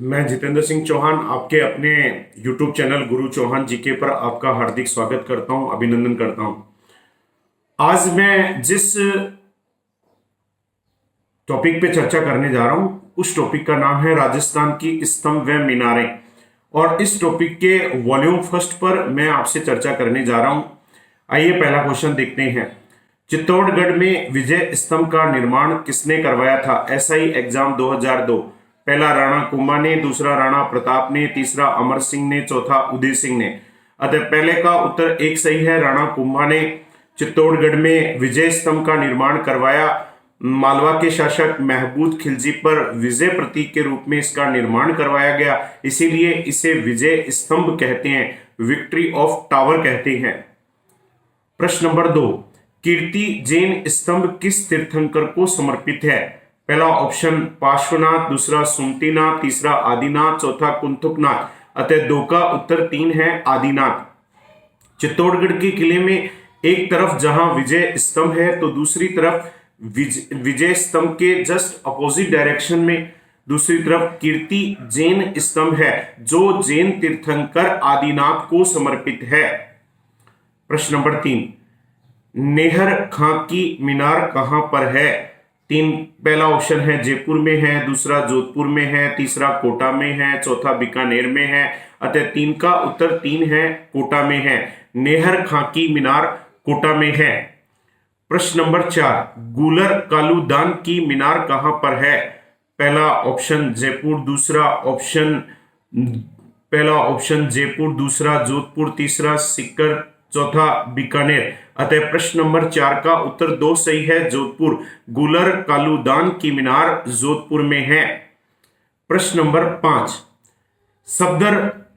मैं जितेंद्र सिंह चौहान आपके अपने YouTube चैनल गुरु चौहान जीके पर आपका हार्दिक स्वागत करता हूं, अभिनंदन करता हूं। आज मैं जिस टॉपिक पे चर्चा करने जा रहा हूं उस टॉपिक का नाम है राजस्थान की स्तंभ व मीनारें। और इस टॉपिक के वॉल्यूम फर्स्ट पर मैं आपसे चर्चा करने जा रहा हूं। आइए पहला क्वेश्चन देखते हैं। चित्तौड़गढ़ में विजय स्तंभ का निर्माण किसने करवाया था? SI exam 2002। पहला राणा कुंभा ने, दूसरा राणा प्रताप ने, तीसरा अमर सिंह ने, चौथा उदय सिंह ने। अतः पहले का उत्तर एक सही है, राणा कुंभा ने चित्तौड़गढ़ में विजय स्तंभ का निर्माण करवाया। मालवा के शासक महमूद खिलजी पर विजय प्रतीक के रूप में इसका निर्माण करवाया गया, इसीलिए इसे विजय स्तंभ कहते हैं, विक्ट्री ऑफ टावर कहते हैं। प्रश्न नंबर 2, कीर्ति जैन स्तंभ किस तीर्थंकर को समर्पित है? पहला ऑप्शन पार्श्वनाथ, दूसरा सुमतिनाथ, तीसरा आदिनाथ, चौथा कुंतुकनाथ। अतः 2 का उत्तर 3 है, आदिनाथ। चित्तौड़गढ़ के किले में एक तरफ जहां विजय स्तंभ है तो दूसरी तरफ विजय स्तंभ के जस्ट अपोजिट डायरेक्शन में दूसरी तरफ कीर्ति जैन स्तंभ है जो जैन तीर्थंकर आदिनाथ को समर्पित है। प्रश्न नंबर 3, नेहर खां की मीनार कहां पर है? पहला ऑप्शन है जयपुर में है, दूसरा जोधपुर में है, तीसरा कोटा में है, चौथा बीकानेर में है। अतः 3 का उत्तर 3 है, कोटा में है। नेहर खां की मीनार कोटा में है। प्रश्न नंबर 4, गूलर कालूदान की मीनार कहां पर है? पहला ऑप्शन जयपुर, दूसरा जोधपुर, तीसरा सीकर, चौथा बीकानेर। अतः प्रश्न नंबर 4 का उत्तर 2 सही है, जोधपुर। गूलर कालूदान की मीनार जोधपुर में है। प्रश्न नंबर 5,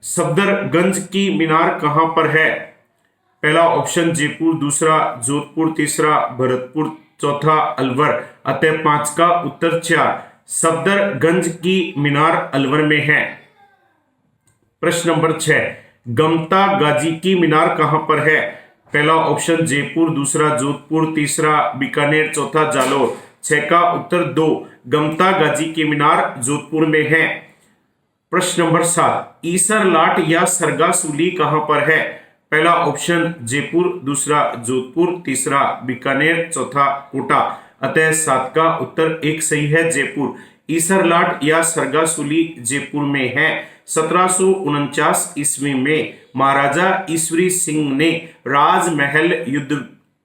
सफदरगंज की मीनार कहां पर है? पहला ऑप्शन जयपुर, दूसरा जोधपुर, तीसरा भरतपुर, चौथा अलवर। अतः 5 का उत्तर 4, सफदरगंज की मीनार अलवर में है। प्रश्न नंबर 6, गमता गाजी की मीनार कहां पर है? पहला ऑप्शन जयपुर, दूसरा जोधपुर, तीसरा बीकानेर, चौथा जालोर। 6 का उत्तर 2, गमता गाजी की मीनार जोधपुर में है। प्रश्न नंबर 7, ईसर लाट या सरगासुली कहां पर है? पहला ऑप्शन जयपुर, दूसरा जोधपुर, तीसरा बीकानेर, चौथा कोटा। अतः 7 का उत्तर 1 सही है, जयपुर। ईसर लाट या सरगासुली जयपुर में है। 1749 ईस्वी में महाराजा ईश्वरी सिंह ने राजमहल युद्ध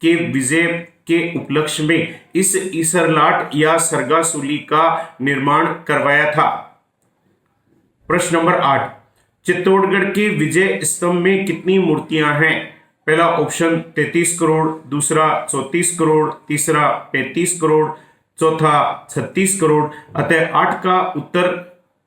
के विजय के उपलक्ष्य में इस ईसरलाट या सरगासुली का निर्माण करवाया था। प्रश्न नंबर 8, चित्तौड़गढ़ के विजय स्तंभ में कितनी मूर्तियां हैं? पहला ऑप्शन 33 करोड़, दूसरा 34 करोड़, तीसरा 35 करोड़, चौथा 36 करोड़। अतः 8 का उत्तर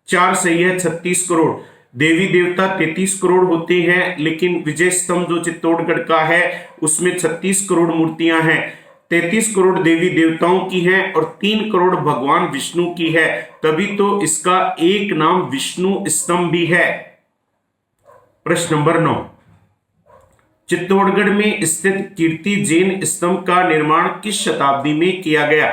4 सही है, 36 करोड़। देवी देवता 33 करोड़ होते हैं, लेकिन विजय स्तंभ जो चित्तौड़गढ़ का है उसमें 36 करोड़ मूर्तियां हैं। 33 करोड़ देवी देवताओं की हैं और 3 करोड़ भगवान विष्णु की है, तभी तो इसका एक नाम विष्णु स्तंभ भी है। प्रश्न नंबर 9, चित्तौड़गढ़ में स्थित कीर्ति जैन स्तंभ का निर्माण किस शताब्दी में किया गया?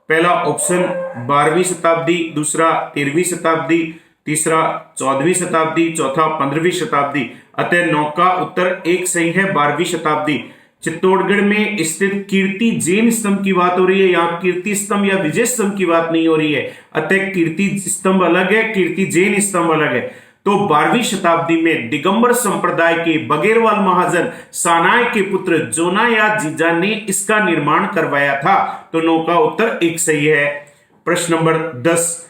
पहला ऑप्शन 12वीं शताब्दी, दूसरा 13वीं शताब्दी, तीसरा 14वीं शताब्दी, चौथा 15वीं शताब्दी। अतः 9 का उत्तर 1 सही है, 12वीं शताब्दी। चित्तौड़गढ़ में स्थित कीर्ति जैन स्तंभ की बात हो रही है, यहाँ कीर्ति स्तंभ या विजय स्तंभ की बात नहीं हो रही है। अतः कीर्ति स्तंभ अलग है, कीर्ति जैन स्तंभ अलग है। तो 12वीं शताब्दी में दिगंबर संप्रदाय के बगेरवाल महाजन सानाय के पुत्र जोनाया जीजा ने इसका निर्माण करवाया था। तो 9 का उत्तर 1 सही है। प्रश्न नंबर 10,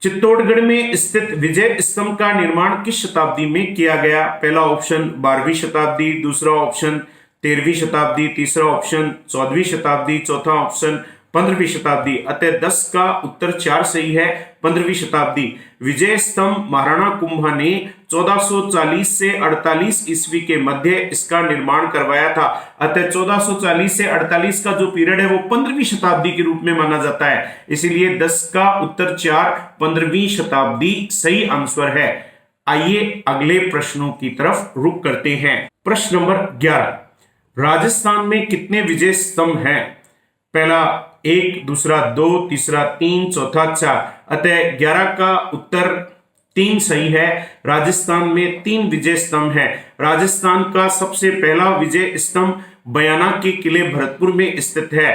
चित्तौड़गढ़ में स्थित विजय स्तंभ का निर्माण किस शताब्दी में किया गया? पहला ऑप्शन 12वीं शताब्दी, दूसरा ऑप्शन 13वीं शताब्दी, तीसरा ऑप्शन 14वीं शताब्दी, चौथा ऑप्शन 15वीं शताब्दी। अतः 10 का उत्तर 4 सही है, 15वीं शताब्दी। विजय स्तंभ महाराणा कुंभा ने 1440 से 48 ईस्वी के मध्य इसका निर्माण करवाया था। अतः 1440 से 48 का जो पीरियड है वो 15वीं शताब्दी के रूप में माना जाता है, इसीलिए 10 का उत्तर 4, 15वीं शताब्दी सही आंसर है। आइए अगले प्रश्नों की तरफ रुख करते हैं। प्रश्न नंबर 11, राजस्थान में कितने विजय स्तंभ हैं? पहला 1, दूसरा 2, तीसरा 3, चौथा 4। अतः 11 का उत्तर 3 सही है। राजस्थान में 3 विजय स्तंभ है। राजस्थान का सबसे पहला विजय स्तंभ बयाना के किले भरतपुर में स्थित है।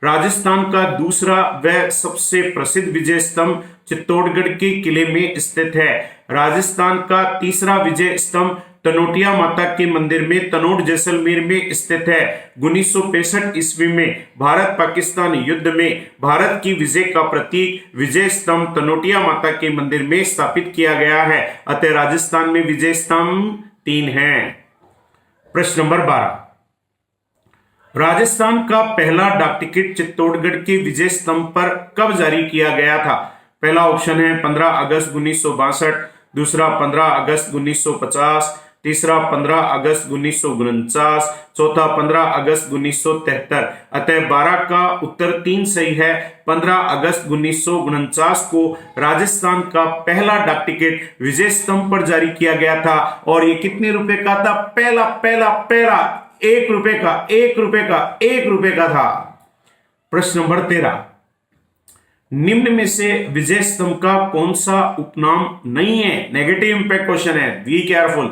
राजस्थान का दूसरा व सबसे प्रसिद्ध विजय स्तंभ चित्तौड़गढ़ के किले में स्थित है। राजस्थान का तीसरा विजय स्तंभ तनोटिया माता के मंदिर में तनोट जैसलमेर में स्थित है। 1965 ईस्वी में भारत पाकिस्तान युद्ध में भारत की विजय का प्रतीक विजय स्तंभ तनोटिया माता के मंदिर में स्थापित किया गया है। अतः राजस्थान में विजय स्तंभ 3 हैं। प्रश्न नंबर 12, राजस्थान का पहला डाक टिकट चित्तौड़गढ़ के विजय स्तंभ पर कब जारी किया गया था? पहला ऑप्शन है 15 अगस्त 1962, दूसरा 15 अगस्त 1950, तीसरा 15 अगस्त 1949, चौथा 15 अगस्त 1973। अतः 12 का उत्तर 3 सही है। 15 अगस्त 1949 को राजस्थान का पहला डाक टिकट विजय स्तंभ पर जारी किया गया था और ये कितने रुपए का था? पहला 1 रुपए का, 1 रुपए का था। प्रश्न नंबर 13, निम्न में से विजय स्तंभ का कौन सा उपनाम नहीं है? नेगेटिव इंपैक्ट क्वेश्चन है, बी केयरफुल।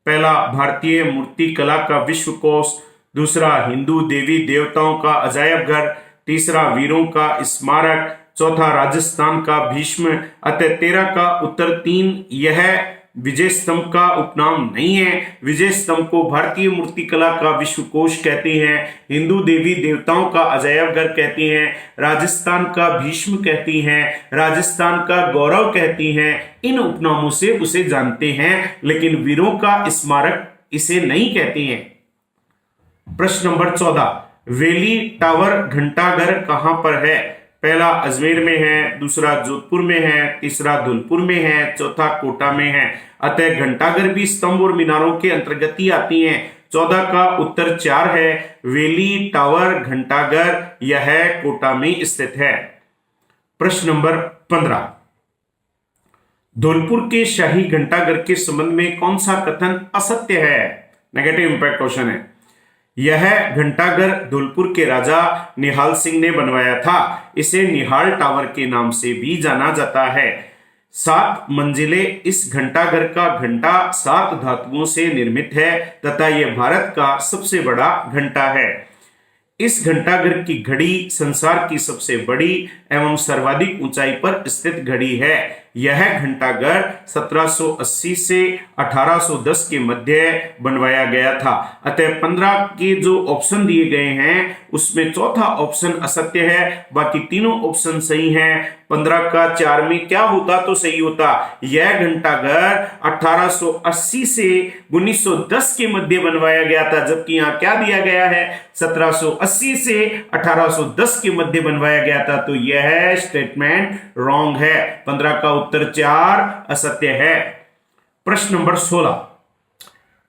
पहला भारतीय मूर्ति कला का विश्व कोश, दूसरा हिंदू देवी देवताओं का अजायब घर, तीसरा वीरों का स्मारक, चौथा राजस्थान का भीष्म। अतः 13 का उत्तर 3 यह विजय स्तंभ का उपनाम नहीं है। विजय स्तंभ को भारतीय मूर्तिकला का विश्व कोश कहते हैं, हिंदू देवी देवताओं का अजायब घर कहती हैं, राजस्थान का भीष्म कहती हैं, राजस्थान का गौरव कहती हैं। इन उपनामों से उसे जानते हैं, लेकिन वीरों का स्मारक इसे नहीं कहती हैं। प्रश्न नंबर 14, वेली टावर घंटाघर कहां पर है? पहला अजमेर में है, दूसरा जोधपुर में है, तीसरा धौलपुर में है, चौथा कोटा में है। अतः घंटाघर भी स्तंभ और मीनारों के अंतर्गत ही आती हैं। 14 का उत्तर 4 है। वेली टावर घंटाघर यह कोटा में स्थित है। प्रश्न नंबर 15, धौलपुर के शाही घंटाघर के संबंध में कौन सा कथन असत्य है? नेगेटिव इंपैक्ट क्वेश्चन है। यह घंटाघर धौलपुर के राजा निहाल सिंह ने बनवाया था। इसे निहाल टावर के नाम से भी जाना जाता है। 7 मंजिले इस घंटाघर का घंटा 7 धातुओं से निर्मित है तथा यह भारत का सबसे बड़ा घंटा है। इस घंटाघर की घड़ी संसार की सबसे बड़ी एवं सर्वाधिक ऊंचाई पर स्थित घड़ी है। यह घंटाघर 1780 से 1810 के मध्य बनवाया गया था। अतः 15 के जो ऑप्शन दिए गए हैं उसमें चौथा ऑप्शन असत्य है, बाकी तीनों ऑप्शन सही हैं। 15 का 4 में क्या होता तो सही होता? यह घंटाघर 1880 से 1910 के मध्य बनवाया गया था, जबकि यहाँ क्या दिया गया है? 1780 से 1810 के मध्य बनवाया गया था। तो यह स्टेटमेंट रॉन्ग है। 15 का उत्तर 4 असत्य है। प्रश्न नंबर 16,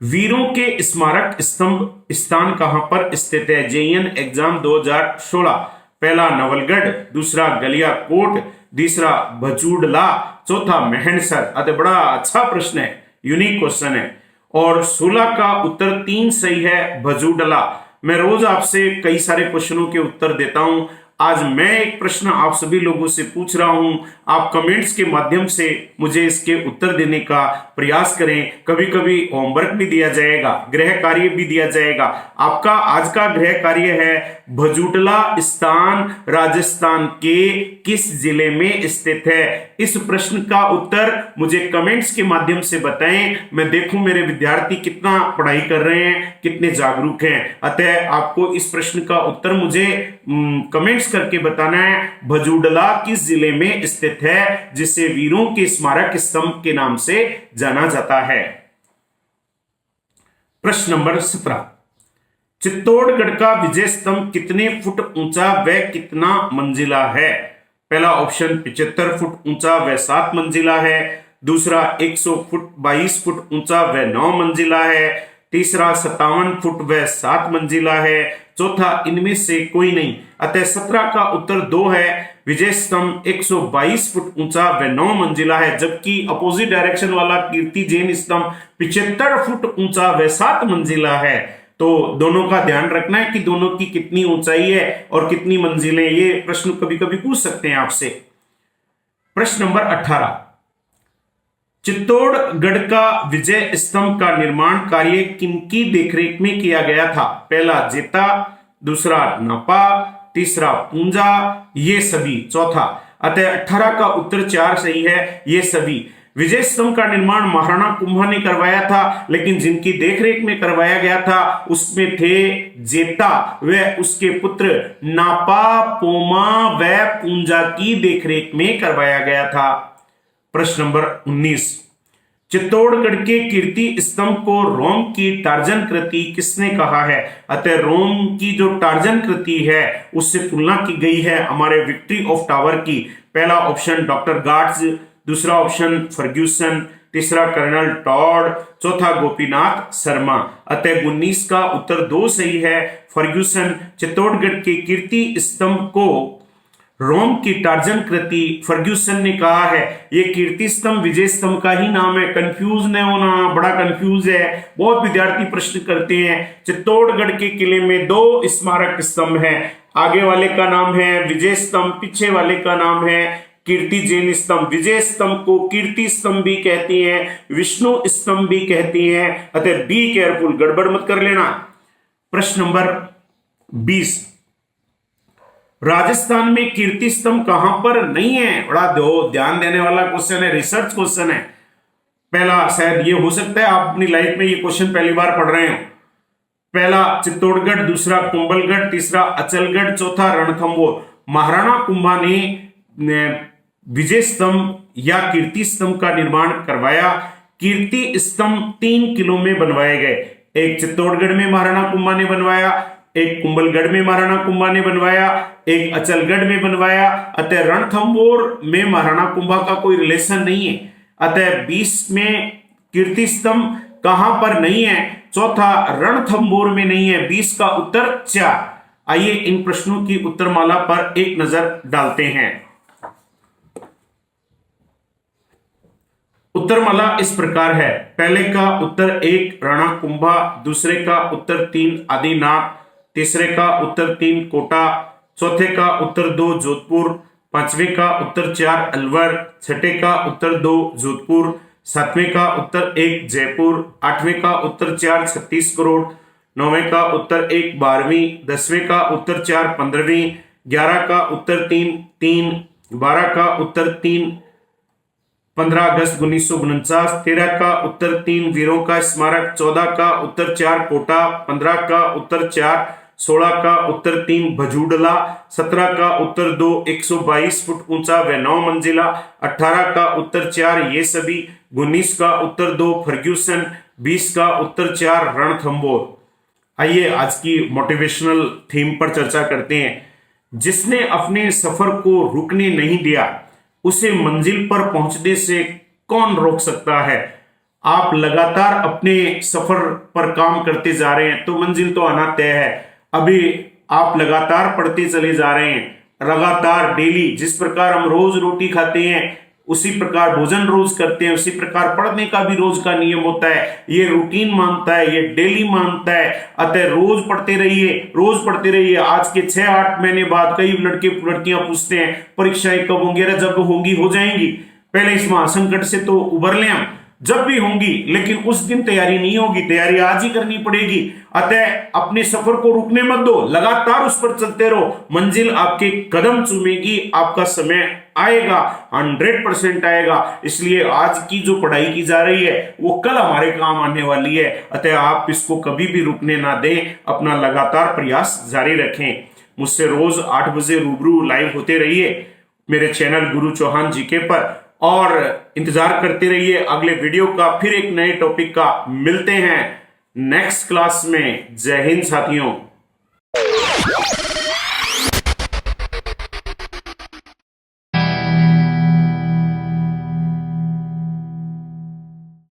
वीरों के स्मारक स्तंभ स्थान कहां पर स्थित है? JEN exam 2016। पहला नवलगढ़, दूसरा गलियाकोट, तीसरा भजूडला, चौथा मेहनसर। अतः बड़ा अच्छा प्रश्न है, यूनिक क्वेश्चन है। और 16 का उत्तर 3 सही है, भजूडला। मैं रोज आपसे कई सारे क्वेश्चनों के उत्तर देता हूं। आज मैं एक प्रश्न आप सभी लोगों से पूछ रहा हूं, आप कमेंट्स के माध्यम से मुझे इसके उत्तर देने का प्रयास करें। कभी कभी होमवर्क भी दिया जाएगा, गृह कार्य भी दिया जाएगा। आपका आज का गृह कार्य है भजूडला स्थान राजस्थान के किस जिले में स्थित है? इस प्रश्न का उत्तर मुझे कमेंट्स के माध्यम से बताएं। मैं देखूं मेरे विद्यार्थी कितना पढ़ाई कर रहे हैं, कितने जागरूक हैं। अतः आपको इस प्रश्न का उत्तर मुझे कमेंट्स करके बताना है। भजूडला किस जिले में स्थित है, जिसे वीरों के स्मारक स्तंभ के नाम से जाना जाता है? प्रश्न नंबर 17, चित्तौड़गढ़ का विजय स्तंभ कितने फुट ऊंचा व कितना मंजिला है? पहला ऑप्शन 75 फुट ऊंचा व 7 मंजिला है, दूसरा 122 फुट ऊंचा व 9 मंजिला है, तीसरा 57 फुट व 7 मंजिला है, चौथा इनमें से कोई नहीं। अतः 17 का उत्तर 2 है। विजय स्तंभ 122 फुट ऊंचा व 9 मंजिला है, जबकि अपोजिट डायरेक्शन वाला कीर्ति जैन स्तंभ 75 फुट ऊंचा व 7 मंजिला है। तो दोनों का ध्यान रखना है कि दोनों की कितनी ऊंचाई है और कितनी मंजिलें। ये प्रश्न कभी कभी पूछ सकते हैं आपसे। प्रश्न नंबर 18, चित्तौड़गढ़ का विजय स्तंभ का निर्माण कार्य किनकी देखरेख में किया गया था? पहला जेता, दूसरा नापा, तीसरा पूंजा, ये सभी, चौथा। अतः 18 का उत्तर 4 सही है, ये सभी। विजय स्तंभ का निर्माण महाराणा कुंभा ने करवाया था, लेकिन जिनकी देखरेख में करवाया गया था उसमें थे जेता व उसके पुत्र नापा, पोमा व पूंजा की देखरेख में करवाया गया था। प्रश्न नंबर 19, चित्तौड़गढ़ के कीर्ति स्तंभ को रोम की टार्जन कृति किसने कहा है? अतः रोम की जो टार्जन कृति है उससे तुलना की गई है हमारे विक्ट्री ऑफ टावर की। पहला ऑप्शन डॉक्टर गार्ड्स, दूसरा ऑप्शन फर्ग्यूसन, तीसरा कर्नल टॉड, चौथा गोपीनाथ शर्मा। अतः 19 का उत्तर 2 सही है, फर्ग्यूसन। चित्तौड़गढ़ के कीर्ति स्तंभ को रोम की टार्जन कृति फर्ग्यूसन ने कहा है। ये कीर्ति स्तंभ विजय स्तंभ का ही नाम है, कंफ्यूज न होना, बड़ा कंफ्यूज है, बहुत विद्यार्थी प्रश्न करते हैं। चित्तौड़गढ़ के किले में 2 स्मारक स्तंभ हैं, आगे वाले का नाम है विजय स्तंभ, पीछे वाले का नाम है कीर्ति जैन स्तंभ। विजय स्तंभ को कीर्ति स्तंभ भी कहती हैं, विष्णु स्तंभ भी कहती हैं, अतः बी केयरफुल, गड़बड़ मत कर लेना। प्रश्न नंबर 20, राजस्थान में कीर्ति स्तंभ कहां पर नहीं है? बड़ा ध्यान देने वाला क्वेश्चन है, रिसर्च क्वेश्चन है। पहला शायद ये हो सकता है आप अपनी लाइफ में ये क्वेश्चन पहली बार पढ़ रहे हो। पहला चित्तौड़गढ़, दूसरा कुंभलगढ़, तीसरा अचलगढ़, चौथा रणथंभौर। महाराणा कुंभा ने विजय स्तंभ या कीर्ति स्तंभ का निर्माण करवाया। कीर्ति स्तंभ 3 किलो में बनवाए गए, एक चित्तौड़गढ़ में महाराणा कुंभा ने बनवाया, एक कुंभलगढ़ में महाराणा कुंभा ने बनवाया, एक अचलगढ़ में बनवाया। अतः रणथंभौर में महाराणा कुंभा का कोई रिलेशन नहीं है। अतः 20 में कीर्ति स्तंभ कहां पर नहीं है? चौथा रणथंभौर में नहीं है, 20 का उत्तर 4। आइए इन प्रश्नों की उत्तरमाला पर एक नजर डालते हैं। उत्तरमाला इस प्रकार है, पहले का उत्तर 1 रणकुंभा, दूसरे का उत्तर 3 आदिनाथ, तीसरे का उत्तर 3 कोटा, चौथे का उत्तर 2 जोधपुर, पांचवें का उत्तर 4 अलवर, छठे का उत्तर 2 जोधपुर, सातवें का उत्तर 1 जयपुर, आठवें का उत्तर 4 36 नौवें का उत्तर 1 12वीं, 10वें का उत्तर 4 15वीं, 11 का उत्तर 3 3, 12 का उत्तर 3 15 अगस्त 1949, 13 का उत्तर 3 वीरों का स्मारक, 14 का उत्तर 4 कोटा, 15 का उत्तर 4, 16 का उत्तर 3 भजूडला, 17 का उत्तर 2 122 फुट ऊंचा व 9 मंजिला, 18 का उत्तर 4 ये सभी, 19 का उत्तर 2 फर्ग्यूसन, 20 का उत्तर 4 रणथंभौर। आइए आज की मोटिवेशनल थीम पर चर्चा करते हैं। जिसने अपने सफर को रुकने नहीं दिया उसे मंजिल पर पहुंचने से कौन रोक सकता है? आप लगातार अपने सफर पर काम करते जा रहे हैं तो मंजिल तो आना तय है। अभी आप लगातार पढ़ते चले जा रहे हैं, लगातार डेली, जिस प्रकार हम रोज रोटी खाते हैं उसी प्रकार भोजन रोज करते हैं, उसी प्रकार पढ़ने का भी रोज का नियम होता है। ये रूटीन मानता है, ये डेली मानता है। अतः रोज पढ़ते रहिए, रोज पढ़ते रहिए। आज के 6-8 महीने बाद कई लड़के लड़कियां पूछते हैं परीक्षाएं कब होंगी? अरे जब होंगी हो जाएंगी, पहले इस महासंकट से तो उबर लें हम, जब भी होंगी, लेकिन उस दिन तैयारी नहीं होगी, तैयारी आज ही करनी पड़ेगी। अतः अपने सफर को रुकने मत दो, लगातार उस पर चलते रहो, मंजिल आपके कदम चूमेगी, आपका समय आएगा, 100% आएगा। इसलिए आज की जो पढ़ाई की जा रही है वो कल हमारे काम आने वाली है। अतः आप इसको कभी भी रुकने ना दें, अपना लगातार प्रयास जारी रखें। मुझसे रोज 8 बजे रूबरू लाइव होते रहिए मेरे चैनल गुरु चौहान जीके पर, और इंतजार करते रहिए अगले वीडियो का, फिर एक नए टॉपिक का। मिलते हैं नेक्स्ट क्लास में। जय हिंद साथियों।